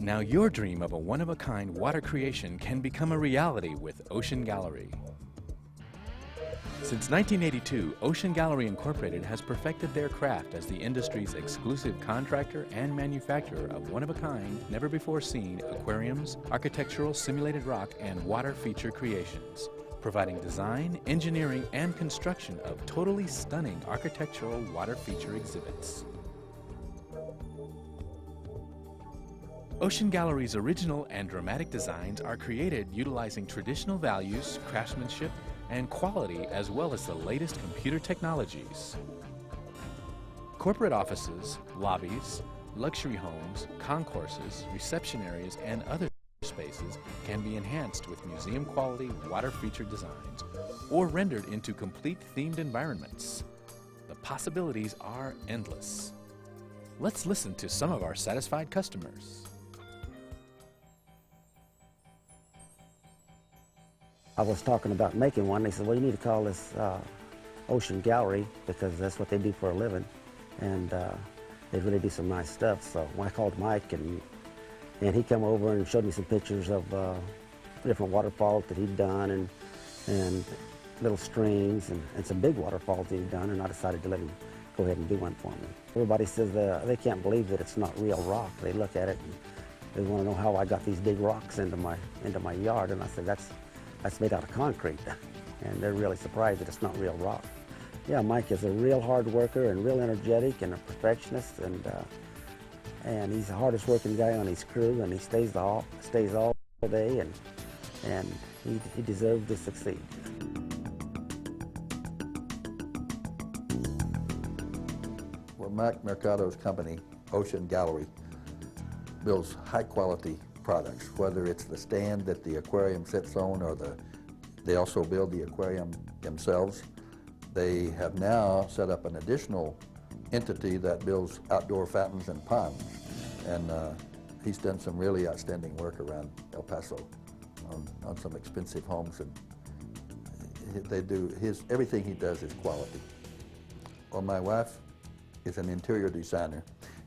Now your dream of a one-of-a-kind water creation can become a reality with Ocean Gallery. Since 1982, Ocean Gallery Incorporated has perfected their craft as the industry's exclusive contractor and manufacturer of one-of-a-kind, never-before-seen aquariums, architectural simulated rock, and water feature creations, providing design, engineering, and construction of totally stunning architectural water feature exhibits. Ocean Gallery's original and dramatic designs are created utilizing traditional values, craftsmanship, and quality, as well as the latest computer technologies. Corporate offices, lobbies, luxury homes, concourses, reception areas, and other spaces can be enhanced with museum-quality water feature designs or rendered into complete themed environments. The possibilities are endless. Let's listen to some of our satisfied customers. I was talking about making one. They said, well, you need to call this Ocean Gallery because that's what they do for a living. And they really do some nice stuff. So when I called Mike, and he came over and showed me some pictures of different waterfalls that he'd done and little streams and some big waterfalls that he'd done, and I decided to let him go ahead and do one for me. Everybody says they can't believe that it's not real rock. They look at it and they want to know how I got these big rocks into my yard, and I said, that's made out of concrete, and they're really surprised that it's not real rock. Yeah, Mike is a real hard worker and real energetic and a perfectionist, and he's the hardest working guy on his crew, and he stays all day, and he deserves to succeed. Well, Mike Mercado's company, Ocean Gallery, builds high quality products, whether it's the stand that the aquarium sits on or they also build the aquarium themselves. They have now set up an additional entity that builds outdoor fountains and ponds, and he's done some really outstanding work around El Paso on some expensive homes, and everything he does is quality. Well, my wife is an interior designer,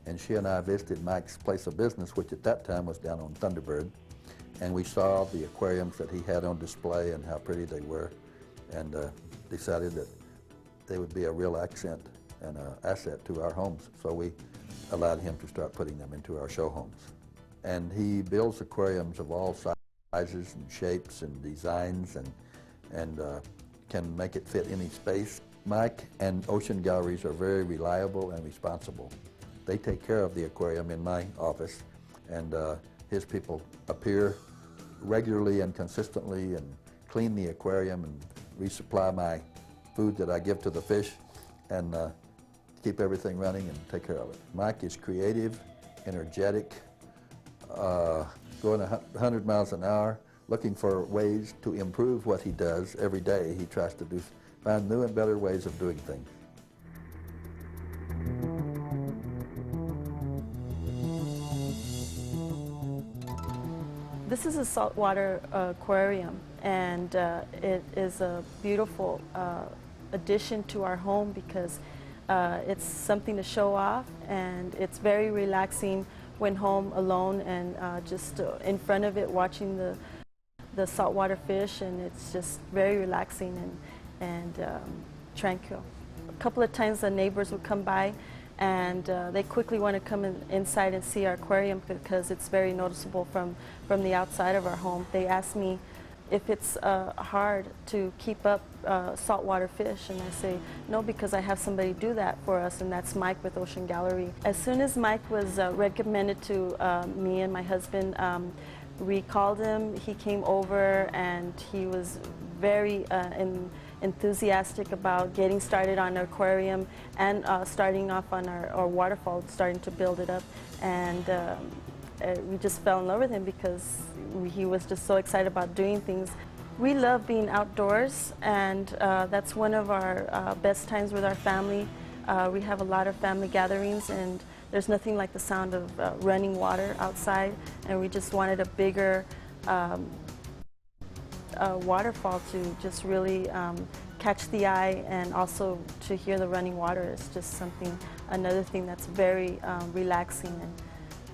and she and I visited Mike's place of business, which at that time was down on Thunderbird, and we saw the aquariums that he had on display and how pretty they were, and decided that they would be a real accent and an asset to our homes. So we allowed him to start putting them into our show homes. And he builds aquariums of all sizes and shapes and designs, and can make it fit any space. Mike and Ocean Galleries are very reliable and responsible. They take care of the aquarium in my office, and his people appear regularly and consistently and clean the aquarium and resupply my food that I give to the fish, and keep everything running and take care of it. Mike is creative, energetic, going 100 miles an hour, looking for ways to improve what he does every day. He tries to find new and better ways of doing things. This is a saltwater aquarium, and it is a beautiful addition to our home because it's something to show off, and it's very relaxing when home alone and just in front of it watching the saltwater fish, and it's just very relaxing and tranquil. A couple of times the neighbors would come by, and they quickly want to come inside and see our aquarium because it's very noticeable from the outside of our home. They ask me if it's hard to keep up saltwater fish, and I say no, because I have somebody do that for us, and that's Mike with Ocean Gallery. As soon as Mike was recommended to me and my husband, we called him. He came over, and he was very enthusiastic about getting started on our aquarium and starting off on our waterfall, starting to build it up, and we just fell in love with him because he was just so excited about doing things. We love being outdoors, and that's one of our best times with our family. We have a lot of family gatherings, and there's nothing like the sound of running water outside, and we just wanted a bigger waterfall to just really catch the eye, and also to hear the running water is just another thing that's very relaxing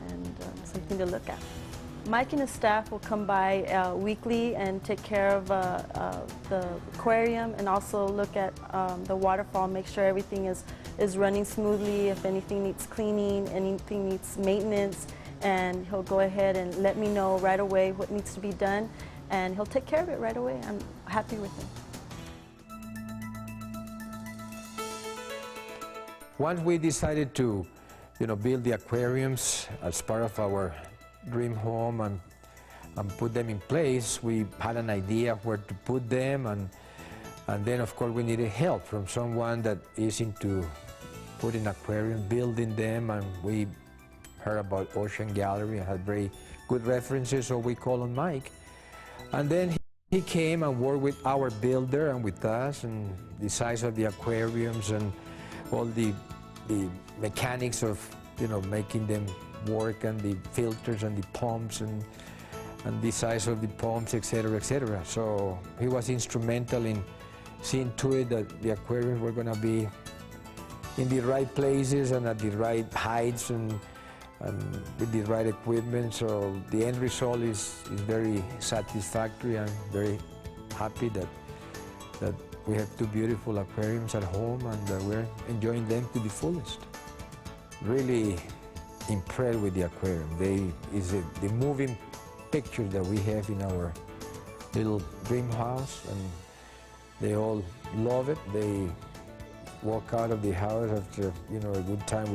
and something to look at. Mike and his staff will come by weekly and take care of the aquarium and also look at the waterfall, make sure everything is running smoothly, if anything needs cleaning, anything needs maintenance, and he'll go ahead and let me know right away what needs to be done, and he'll take care of it right away. I'm happy with him. Once we decided to, build the aquariums as part of our dream home and put them in place, we had an idea of where to put them, and then of course we needed help from someone that is into putting aquarium, building them, and we heard about Ocean Gallery and had very good references, so we called on Mike. And then he came and worked with our builder and with us, and the size of the aquariums and all the mechanics of making them work, and the filters and the pumps and the size of the pumps, etc., etc. So he was instrumental in seeing to it that the aquariums were going to be in the right places and at the right heights and with the right equipment. So the end result is very satisfactory. I'm very happy that we have two beautiful aquariums at home, and we're enjoying them to the fullest. Really impressed with the aquarium. The moving pictures that we have in our little dream house, and they all love it. They walk out of the house after a good time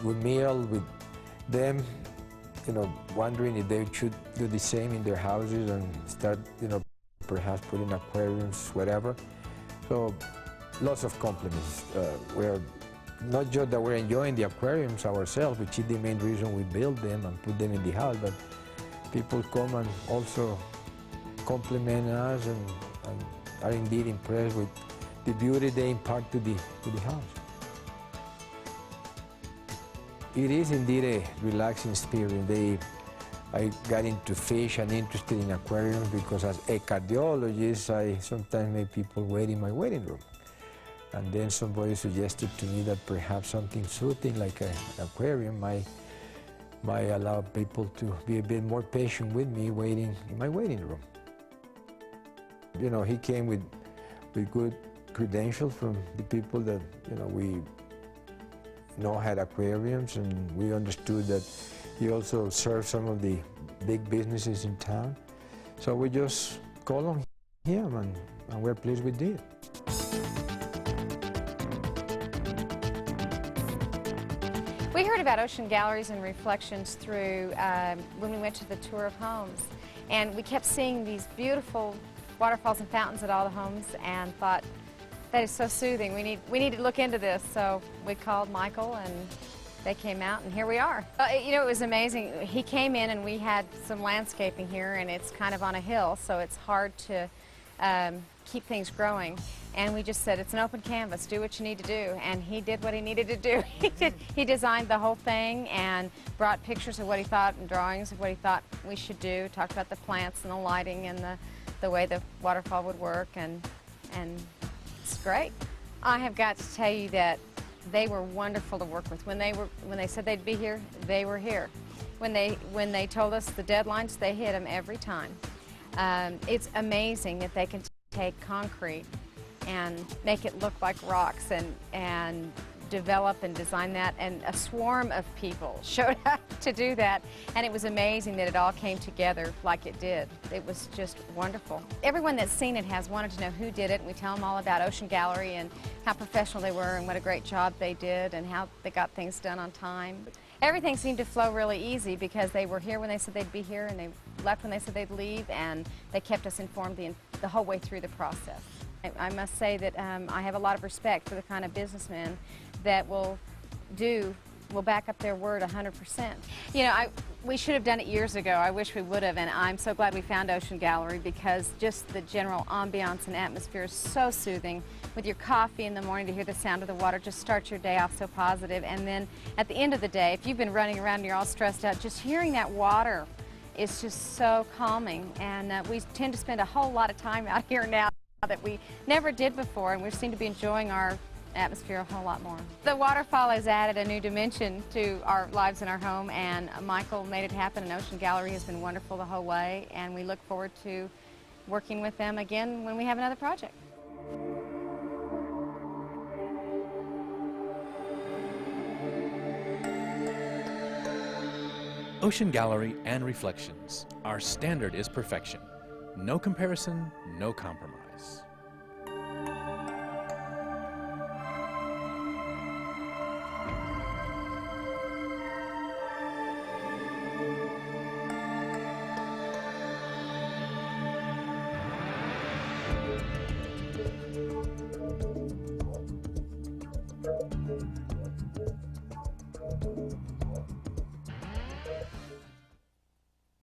with meal with them, wondering if they should do the same in their houses and start perhaps putting aquariums, whatever. So lots of compliments. We're not just that we're enjoying the aquariums ourselves, which is the main reason we build them and put them in the house, but people come and also compliment us and are indeed impressed with the beauty they impart to the house. It is indeed a relaxing experience. I got into fish and interested in aquariums because as a cardiologist, I sometimes make people wait in my waiting room. And then somebody suggested to me that perhaps something soothing like an aquarium might allow people to be a bit more patient with me waiting in my waiting room. He came with good credentials from the people that we know had aquariums, and we understood that he also served some of the big businesses in town. So we just called on him, and we're pleased we did. We heard about Ocean Galleries and Reflections through when we went to the tour of homes, and we kept seeing these beautiful waterfalls and fountains at all the homes, and thought, that is so soothing. We need to look into this. So we called Michael, and they came out, and here we are. It was amazing. He came in, and we had some landscaping here, and it's kind of on a hill, so it's hard to keep things growing. And we just said, it's an open canvas, do what you need to do. And he did what he needed to do. He designed the whole thing and brought pictures of what he thought and drawings of what he thought we should do, talked about the plants and the lighting and the way the waterfall would work, and it's great. I have got to tell you that they were wonderful to work with. When they said they'd be here, they were here. When they told us the deadlines, they hit them every time. It's amazing that they can take concrete and make it look like rocks and develop and design that, and a swarm of people showed up to do that, and it was amazing that it all came together like it did. It was just wonderful. Everyone that's seen it has wanted to know who did it, and we tell them all about Ocean Gallery and how professional they were and what a great job they did and how they got things done on time. Everything seemed to flow really easy because they were here when they said they'd be here, and they left when they said they'd leave, and they kept us informed the whole way through the process. I must say that I have a lot of respect for the kind of businessmen that will back up their word 100%. We should have done it years ago. I wish we would have, and I'm so glad we found Ocean Gallery because just the general ambiance and atmosphere is so soothing. With your coffee in the morning to hear the sound of the water, just start your day off so positive. And then at the end of the day, if you've been running around and you're all stressed out, just hearing that water is just so calming. And we tend to spend a whole lot of time out here now that we never did before, and we seem to be enjoying our atmosphere a whole lot more. The waterfall has added a new dimension to our lives in our home, and Michael made it happen, and Ocean Gallery has been wonderful the whole way, and we look forward to working with them again when we have another project. Ocean Gallery and Reflections. Our standard is perfection. No comparison, no compromise.